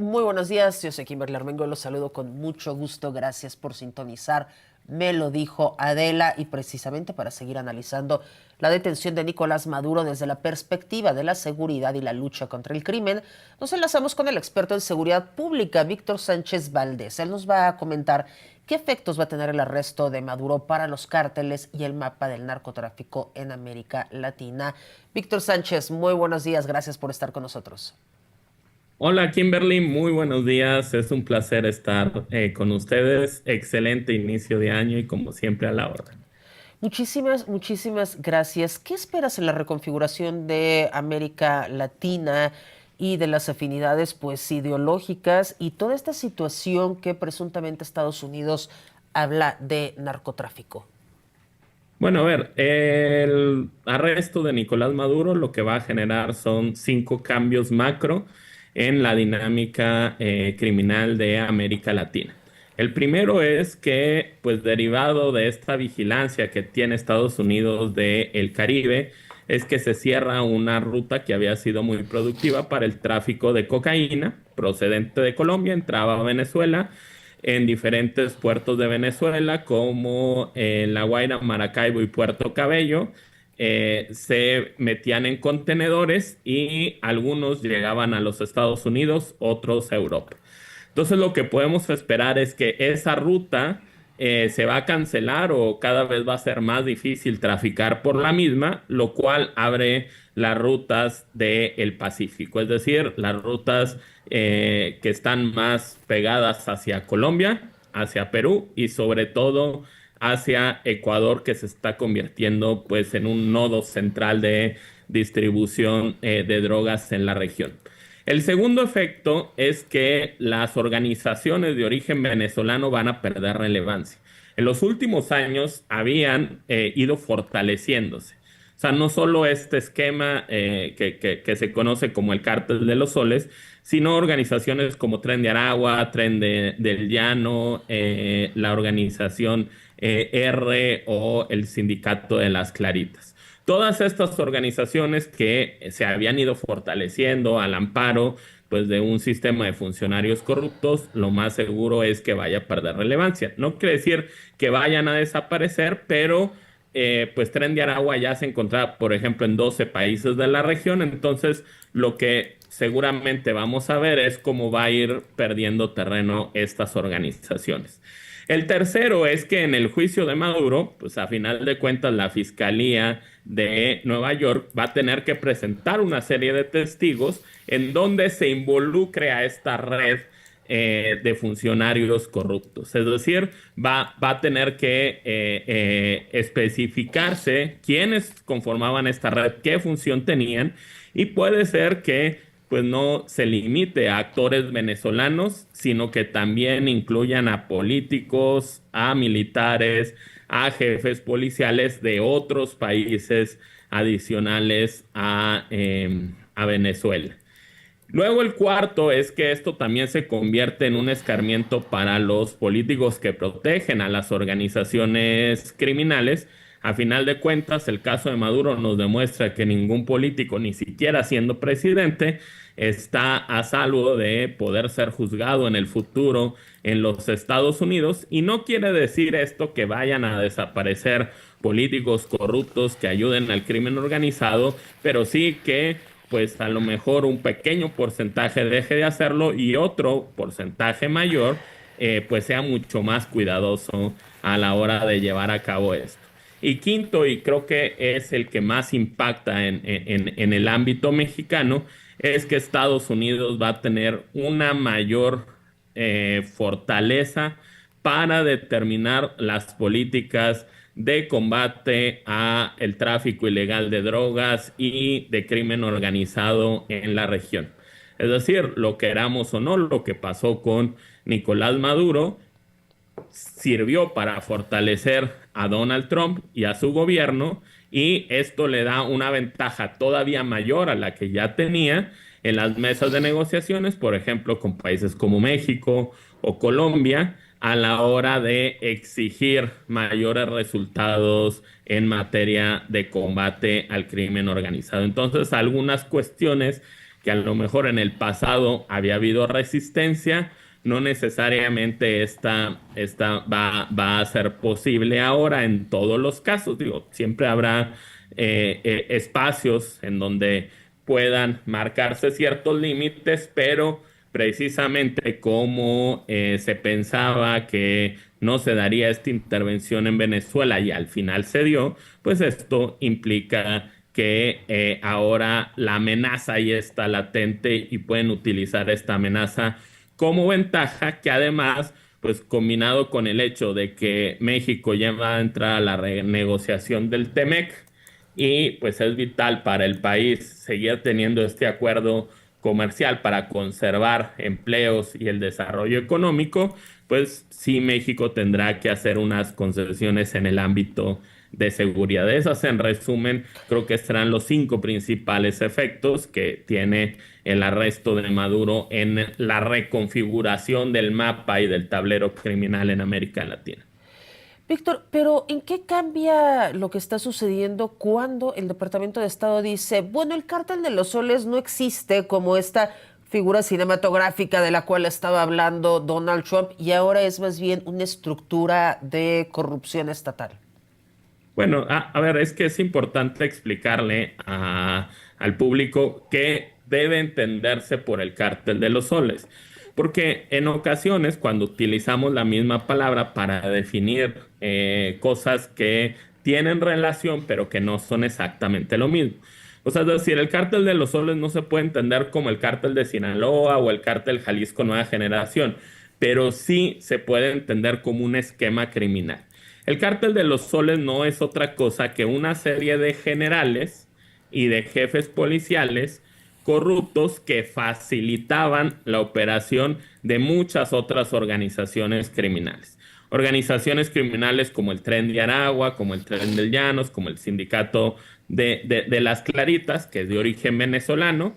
Muy buenos días, yo soy Kimberly Armengo, los saludo con mucho gusto, gracias por sintonizar. Me lo dijo Adela y precisamente para seguir analizando la detención de Nicolás Maduro desde la perspectiva de la seguridad y la lucha contra el crimen, nos enlazamos con el experto en seguridad pública, Víctor Sánchez Valdés. Él nos va a comentar qué efectos va a tener el arresto de Maduro para los cárteles y el mapa del narcotráfico en América Latina. Víctor Sánchez, muy buenos días, gracias por estar con nosotros. Hola Kimberly, muy buenos días. Es un placer estar con ustedes. Excelente inicio de año y como siempre a la orden. Muchísimas gracias. ¿Qué esperas en la reconfiguración de América Latina y de las afinidades, pues, ideológicas y toda esta situación que presuntamente Estados Unidos habla de narcotráfico? Bueno, a ver, el arresto de Nicolás Maduro lo que va a generar son 5 cambios macro en la dinámica criminal de América Latina. El primero es que, pues derivado de esta vigilancia que tiene Estados Unidos del Caribe, es que se cierra una ruta que había sido muy productiva para el tráfico de cocaína procedente de Colombia, entraba a Venezuela en diferentes puertos de Venezuela, como La Guaira, Maracaibo y Puerto Cabello. Se metían en contenedores y algunos llegaban a los Estados Unidos, otros a Europa. Entonces lo que podemos esperar es que esa ruta se va a cancelar o cada vez va a ser más difícil traficar por la misma, lo cual abre las rutas del Pacífico, es decir, las rutas que están más pegadas hacia Colombia, hacia Perú y sobre todo hacia Ecuador, que se está convirtiendo pues en un nodo central de distribución de drogas en la región. El segundo efecto es que las organizaciones de origen venezolano van a perder relevancia. En los últimos años habían ido fortaleciéndose. O sea, no solo este esquema que se conoce como el Cártel de los Soles, sino organizaciones como Tren de Aragua, del Llano, la organización R o el Sindicato de las Claritas. Todas estas organizaciones que se habían ido fortaleciendo al amparo pues de un sistema de funcionarios corruptos, lo más seguro es que vaya a perder relevancia. No quiere decir que vayan a desaparecer, pero pues Tren de Aragua ya se encontraba, por ejemplo, en 12 países de la región, entonces lo que seguramente vamos a ver es cómo va a ir perdiendo terreno estas organizaciones. El tercero es que en el juicio de Maduro, pues a final de cuentas la Fiscalía de Nueva York va a tener que presentar una serie de testigos en donde se involucre a esta red de funcionarios corruptos. Es decir, va a tener que especificarse quiénes conformaban esta red, qué función tenían, y puede ser que pues no se limite a actores venezolanos, sino que también incluyan a políticos, a militares, a jefes policiales de otros países adicionales a Venezuela. Luego el cuarto es que esto también se convierte en un escarmiento para los políticos que protegen a las organizaciones criminales. A final de cuentas, el caso de Maduro nos demuestra que ningún político, ni siquiera siendo presidente, está a salvo de poder ser juzgado en el futuro en los Estados Unidos. Y no quiere decir esto que vayan a desaparecer políticos corruptos que ayuden al crimen organizado, pero sí que pues a lo mejor un pequeño porcentaje deje de hacerlo y otro porcentaje mayor pues sea mucho más cuidadoso a la hora de llevar a cabo esto. Y quinto, y creo que es el que más impacta en el ámbito mexicano, es que Estados Unidos va a tener una mayor fortaleza para determinar las políticas de combate a el tráfico ilegal de drogas y de crimen organizado en la región. Es decir, lo queramos o no, lo que pasó con Nicolás Maduro sirvió para fortalecer a Donald Trump y a su gobierno, y esto le da una ventaja todavía mayor a la que ya tenía en las mesas de negociaciones, por ejemplo, con países como México o Colombia, a la hora de exigir mayores resultados en materia de combate al crimen organizado. Entonces, algunas cuestiones que a lo mejor en el pasado había habido resistencia, no necesariamente esta va a ser posible ahora en todos los casos. Digo, siempre habrá espacios en donde puedan marcarse ciertos límites, pero precisamente como se pensaba que no se daría esta intervención en Venezuela y al final se dio, pues esto implica que ahora la amenaza ahí está latente y pueden utilizar esta amenaza como ventaja, que además, pues combinado con el hecho de que México ya va a entrar a la renegociación del TEMEC, y pues es vital para el país seguir teniendo este acuerdo comercial para conservar empleos y el desarrollo económico, pues sí México tendrá que hacer unas concesiones en el ámbito de seguridad. Esas, en resumen, creo que serán los cinco principales efectos que tiene el arresto de Maduro en la reconfiguración del mapa y del tablero criminal en América Latina. Víctor, pero ¿en qué cambia lo que está sucediendo cuando el Departamento de Estado dice, bueno, el cártel de los soles no existe como esta figura cinematográfica de la cual estaba hablando Donald Trump y ahora es más bien una estructura de corrupción estatal? Bueno, a ver, es que es importante explicarle al público qué debe entenderse por el cártel de los soles, porque en ocasiones cuando utilizamos la misma palabra para definir cosas que tienen relación pero que no son exactamente lo mismo. O sea, es decir, el cártel de los soles no se puede entender como el cártel de Sinaloa o el cártel Jalisco Nueva Generación, pero sí se puede entender como un esquema criminal. El cártel de los soles no es otra cosa que una serie de generales y de jefes policiales corruptos que facilitaban la operación de muchas otras organizaciones criminales. Organizaciones criminales como el Tren de Aragua, como el Tren del Llanos, como el Sindicato de las Claritas, que es de origen venezolano,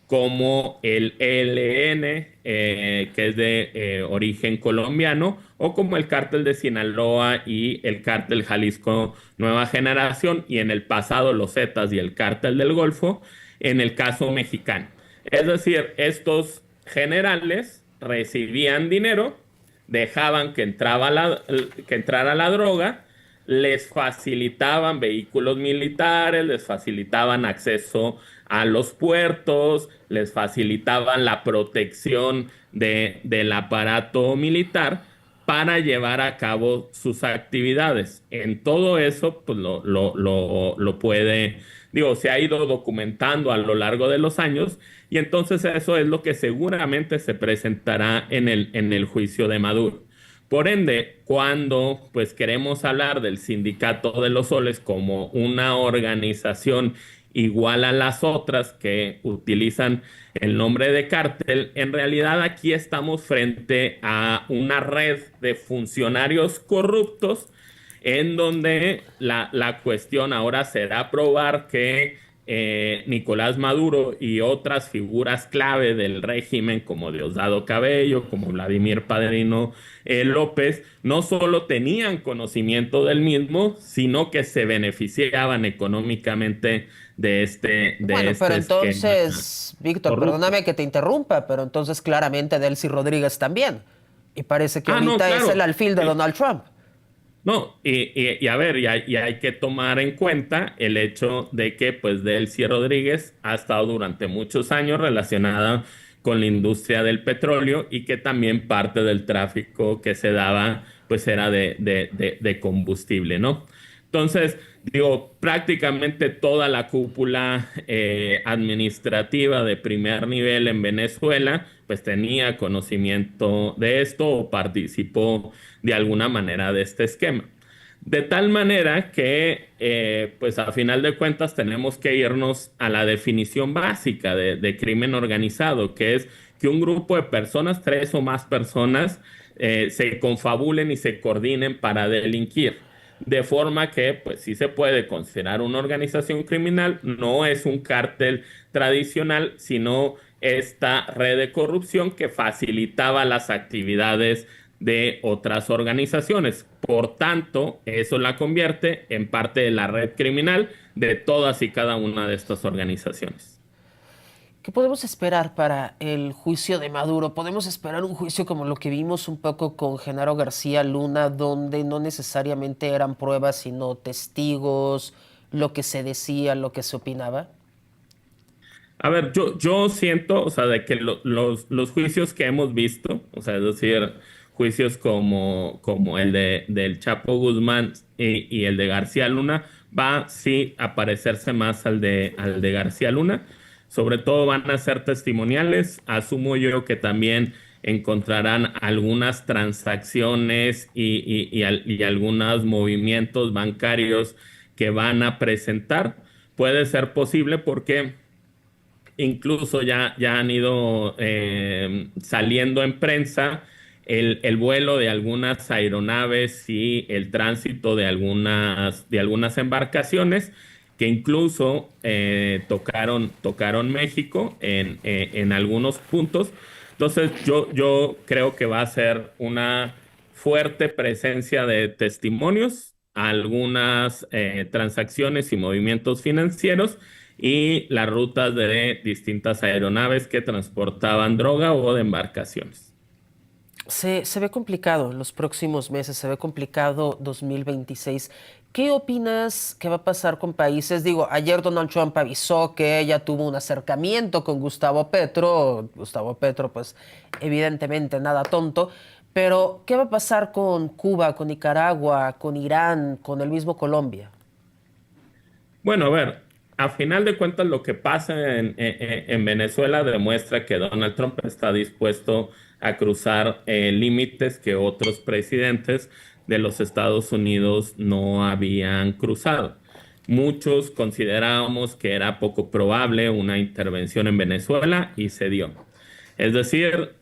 como el ELN, que es de origen colombiano, o como el cártel de Sinaloa y el cártel Jalisco Nueva Generación, y en el pasado los Zetas y el cártel del Golfo, en el caso mexicano. Es decir, estos generales recibían dinero, dejaban que entrara la droga, les facilitaban vehículos militares, les facilitaban acceso a los puertos, les facilitaban la protección del aparato militar para llevar a cabo sus actividades. En todo eso, pues lo puede, digo, se ha ido documentando a lo largo de los años y entonces eso es lo que seguramente se presentará en el juicio de Maduro. Por ende, cuando pues queremos hablar del Sindicato de los Soles como una organización igual a las otras que utilizan el nombre de cártel, en realidad aquí estamos frente a una red de funcionarios corruptos en donde la cuestión ahora será probar que Nicolás Maduro y otras figuras clave del régimen, como Diosdado Cabello, como Vladimir Padrino López, no solo tenían conocimiento del mismo, sino que se beneficiaban económicamente de Bueno, pero este esquema entonces, Víctor, corrupto. perdóname que te interrumpa, pero entonces claramente Delcy Rodríguez también. Y parece que Ah, no, ahorita es el claro. alfil de Sí. Donald Trump. No, y a ver, y hay que tomar en cuenta el hecho de que pues Delcy Rodríguez ha estado durante muchos años relacionada con la industria del petróleo y que también parte del tráfico que se daba pues era de combustible, ¿no? Entonces, digo, prácticamente toda la cúpula administrativa de primer nivel en Venezuela pues tenía conocimiento de esto o participó de alguna manera de este esquema. De tal manera que, pues a final de cuentas, tenemos que irnos a la definición básica de crimen organizado, que es que un grupo de personas, tres o más personas, se confabulen y se coordinen para delinquir. De forma que, pues sí se puede considerar una organización criminal, no es un cártel tradicional, sino esta red de corrupción que facilitaba las actividades de otras organizaciones. Por tanto, eso la convierte en parte de la red criminal de todas y cada una de estas organizaciones. ¿Qué podemos esperar para el juicio de Maduro? ¿Podemos esperar un juicio como lo que vimos un poco con Genaro García Luna, donde no necesariamente eran pruebas, sino testigos, lo que se decía, lo que se opinaba? A ver, yo siento, o sea, de que los juicios que hemos visto, o sea, es decir, juicios como el del Chapo Guzmán y el de García Luna, va sí a parecerse más al de García Luna. Sobre todo van a ser testimoniales. Asumo yo que también encontrarán algunas transacciones y algunos movimientos bancarios que van a presentar. Puede ser posible porque incluso ya han ido saliendo en prensa el vuelo de algunas aeronaves y el tránsito de algunas embarcaciones que incluso tocaron México en algunos puntos. Entonces yo creo que va a ser una fuerte presencia de testimonios, algunas transacciones y movimientos financieros y las rutas de distintas aeronaves que transportaban droga o de embarcaciones. Se ve complicado en los próximos meses, se ve complicado 2026. ¿Qué opinas que va a pasar con países? Digo, ayer Donald Trump avisó que ella tuvo un acercamiento con Gustavo Petro. Gustavo Petro, pues evidentemente nada tonto. Pero, ¿qué va a pasar con Cuba, con Nicaragua, con Irán, con el mismo Colombia? Bueno, a ver, a final de cuentas lo que pasa en Venezuela demuestra que Donald Trump está dispuesto a cruzar límites que otros presidentes de los Estados Unidos no habían cruzado. Muchos considerábamos que era poco probable una intervención en Venezuela y se dio. Es decir,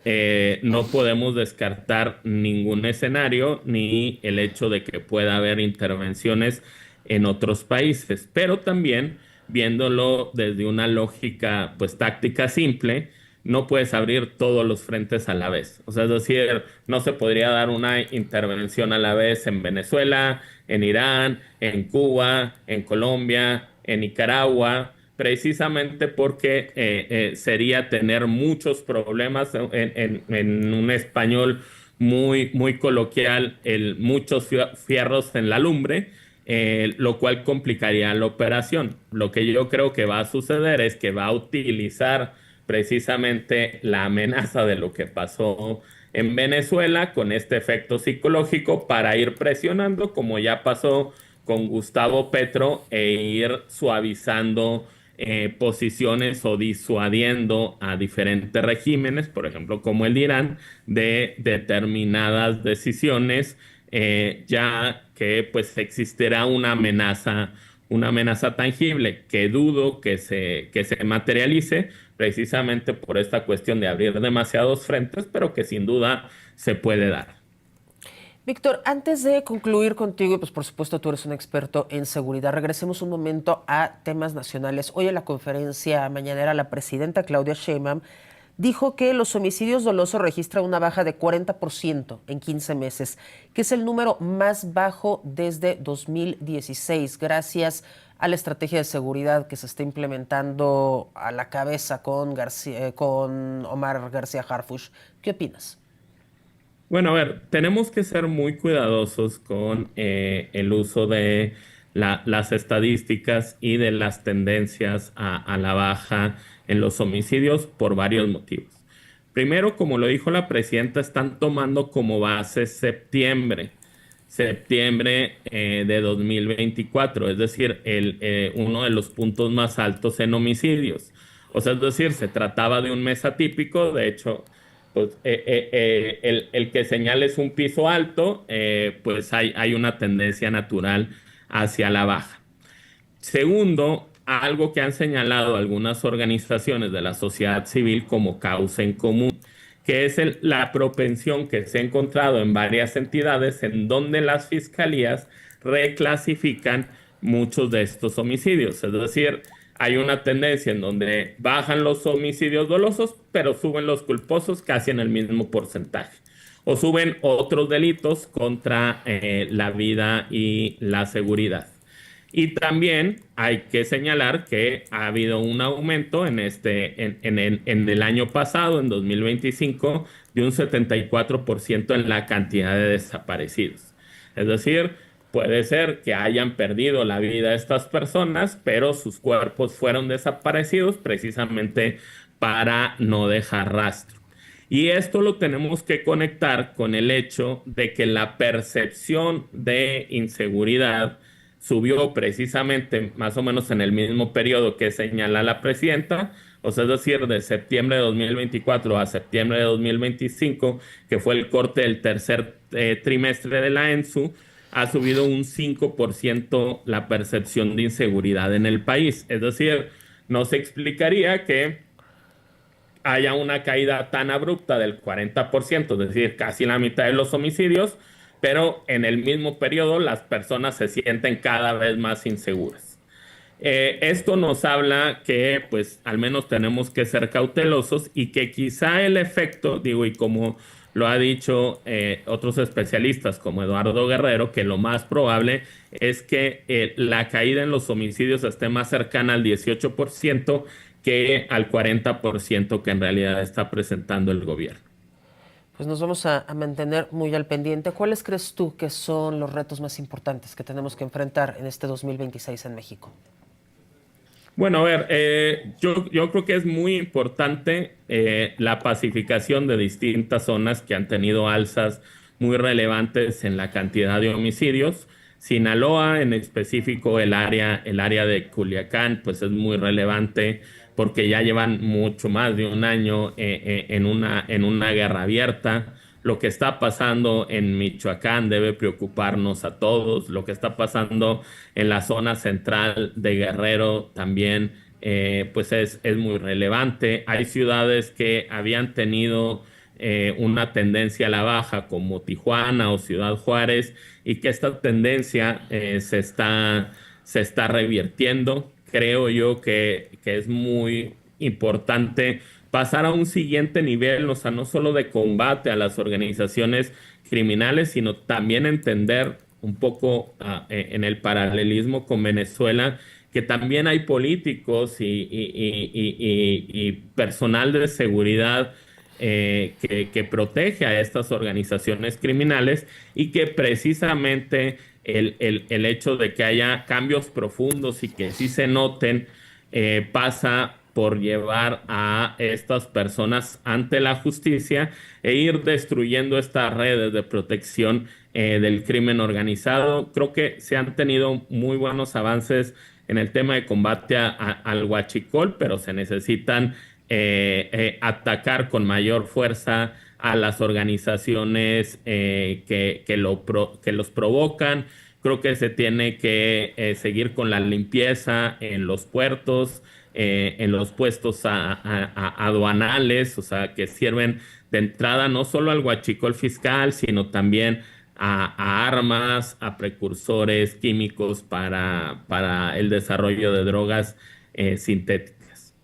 no podemos descartar ningún escenario ni el hecho de que pueda haber intervenciones en otros países, pero también viéndolo desde una lógica pues táctica simple, no puedes abrir todos los frentes a la vez. O sea, es decir, no se podría dar una intervención a la vez en Venezuela, en Irán, en Cuba, en Colombia, en Nicaragua, precisamente porque sería tener muchos problemas en un español muy coloquial, muchos fierros en la lumbre, lo cual complicaría la operación. Lo que yo creo que va a suceder es que va a utilizar precisamente la amenaza de lo que pasó en Venezuela con este efecto psicológico para ir presionando, como ya pasó con Gustavo Petro, e ir suavizando posiciones o disuadiendo a diferentes regímenes, por ejemplo, como el de Irán, de determinadas decisiones, ya que pues existirá una amenaza tangible que dudo que se materialice precisamente por esta cuestión de abrir demasiados frentes, pero que sin duda se puede dar. Víctor, antes de concluir contigo, y pues por supuesto tú eres un experto en seguridad, regresemos un momento a temas nacionales. Hoy en la conferencia mañanera la presidenta Claudia Sheinbaum dijo que los homicidios dolosos registran una baja de 40% en 15 meses, que es el número más bajo desde 2016, gracias a la estrategia de seguridad que se está implementando a la cabeza con Omar García Harfuch. ¿Qué opinas? Bueno, a ver, tenemos que ser muy cuidadosos con el uso de las estadísticas y de las tendencias a la baja en los homicidios por varios motivos. Primero, como lo dijo la presidenta, están tomando como base septiembre de 2024, es decir, uno de los puntos más altos en homicidios. O sea, es decir, se trataba de un mes atípico, de hecho pues el que señales un piso alto, pues hay una tendencia natural hacia la baja. Segundo, algo que han señalado algunas organizaciones de la sociedad civil como causa en común, que es la propensión que se ha encontrado en varias entidades en donde las fiscalías reclasifican muchos de estos homicidios. Es decir, hay una tendencia en donde bajan los homicidios dolosos, pero suben los culposos casi en el mismo porcentaje. O suben otros delitos contra la vida y la seguridad. Y también hay que señalar que ha habido un aumento en el año pasado, en 2025, de un 74% en la cantidad de desaparecidos. Es decir, puede ser que hayan perdido la vida estas personas, pero sus cuerpos fueron desaparecidos precisamente para no dejar rastro. Y esto lo tenemos que conectar con el hecho de que la percepción de inseguridad subió precisamente más o menos en el mismo periodo que señala la presidenta, o sea, es decir, de septiembre de 2024 a septiembre de 2025, que fue el corte del tercer trimestre de la ENSU, ha subido un 5% la percepción de inseguridad en el país. Es decir, no se explicaría que haya una caída tan abrupta del 40%, es decir, casi la mitad de los homicidios, pero en el mismo periodo las personas se sienten cada vez más inseguras. Esto nos habla que pues al menos tenemos que ser cautelosos y que quizá el efecto, digo, y como lo ha dicho otros especialistas como Eduardo Guerrero, que lo más probable es que la caída en los homicidios esté más cercana al 18% que al 40% que en realidad está presentando el gobierno. Pues nos vamos a mantener muy al pendiente. ¿Cuáles crees tú que son los retos más importantes que tenemos que enfrentar en este 2026 en México? Bueno, a ver, yo creo que es muy importante la pacificación de distintas zonas que han tenido alzas muy relevantes en la cantidad de homicidios. Sinaloa, en específico el área de Culiacán, pues es muy relevante porque ya llevan mucho más de un año en una guerra abierta. Lo que está pasando en Michoacán debe preocuparnos a todos. Lo que está pasando en la zona central de Guerrero también, pues es muy relevante. Hay ciudades que habían tenido una tendencia a la baja, como Tijuana o Ciudad Juárez, y que esta tendencia se está revirtiendo. Creo yo que es muy importante pasar a un siguiente nivel, o sea, no solo de combate a las organizaciones criminales, sino también entender un poco en el paralelismo con Venezuela, que también hay políticos y personal de seguridad que protege a estas organizaciones criminales y que precisamente el hecho de que haya cambios profundos y que sí se noten pasa por llevar a estas personas ante la justicia e ir destruyendo estas redes de protección del crimen organizado. Creo que se han tenido muy buenos avances en el tema de combate al huachicol, pero se necesitan atacar con mayor fuerza a las organizaciones que los provocan. Creo que se tiene que seguir con la limpieza en los puertos, en los puestos aduanales, o sea, que sirven de entrada no solo al huachicol fiscal, sino también a armas, a precursores químicos para el desarrollo de drogas sintéticas.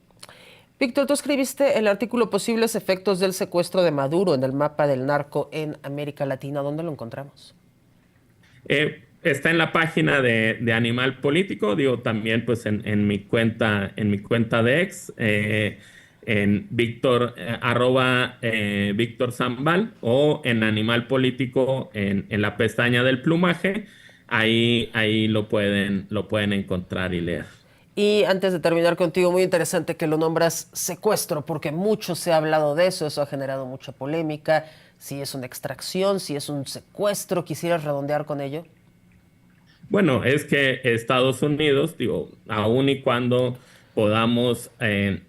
Víctor, tú escribiste el artículo Posibles efectos del secuestro de Maduro en el mapa del narco en América Latina. ¿Dónde lo encontramos? Está en la página de Animal Político, digo también pues en mi cuenta de ex, en Víctor, Víctor Zambal o en Animal Político en la pestaña del plumaje, ahí lo pueden encontrar y leer. Y antes de terminar contigo, muy interesante que lo nombras secuestro, porque mucho se ha hablado de eso, eso ha generado mucha polémica, si es una extracción, si es un secuestro, ¿quisieras redondear con ello? Bueno, es que Estados Unidos, digo, aun y cuando podamos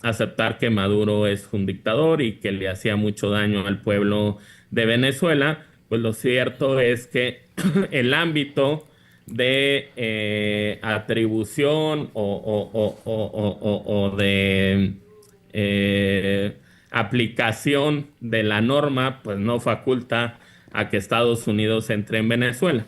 aceptar que Maduro es un dictador y que le hacía mucho daño al pueblo de Venezuela, pues lo cierto es que el ámbito de atribución o de aplicación de la norma, pues no faculta a que Estados Unidos entre en Venezuela.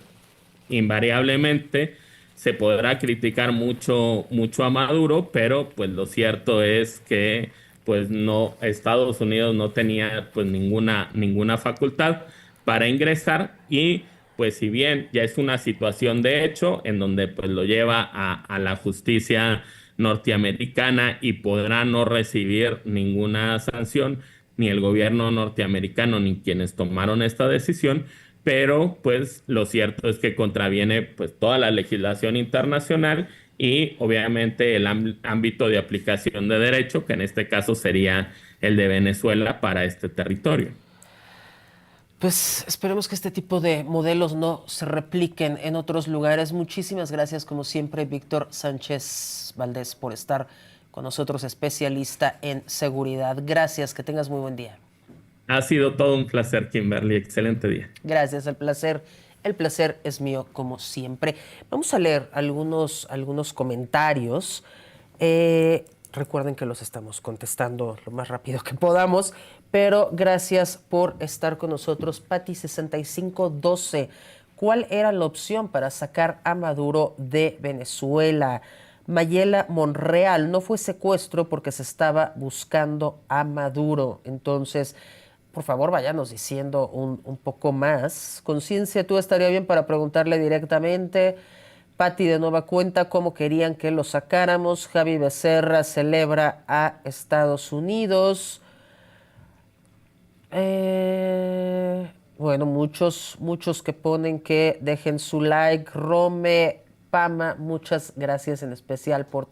Invariablemente se podrá criticar mucho a Maduro, pero pues lo cierto es que pues no, Estados Unidos no tenía pues ninguna facultad para ingresar y pues si bien ya es una situación de hecho en donde pues lo lleva a la justicia norteamericana y podrá no recibir ninguna sanción, ni el gobierno norteamericano ni quienes tomaron esta decisión, pero pues lo cierto es que contraviene pues toda la legislación internacional y obviamente el ámbito de aplicación de derecho, que en este caso sería el de Venezuela para este territorio. Pues esperemos que este tipo de modelos no se repliquen en otros lugares. Muchísimas gracias, como siempre, Víctor Sánchez Valdés, por estar con nosotros, especialista en seguridad. Gracias, que tengas muy buen día. Ha sido todo un placer, Kimberly. Excelente día. Gracias, el placer es mío, como siempre. Vamos a leer algunos comentarios. Recuerden que los estamos contestando lo más rápido que podamos, pero gracias por estar con nosotros. Pati6512, ¿cuál era la opción para sacar a Maduro de Venezuela? Mayela Monreal, no fue secuestro porque se estaba buscando a Maduro. Entonces, por favor, váyanos diciendo un poco más. Conciencia, tú estaría bien para preguntarle directamente. Pati de nueva cuenta, ¿cómo querían que lo sacáramos? Javi Becerra celebra a Estados Unidos. Bueno, muchos que ponen que dejen su like. Rome Pama, muchas gracias en especial por tus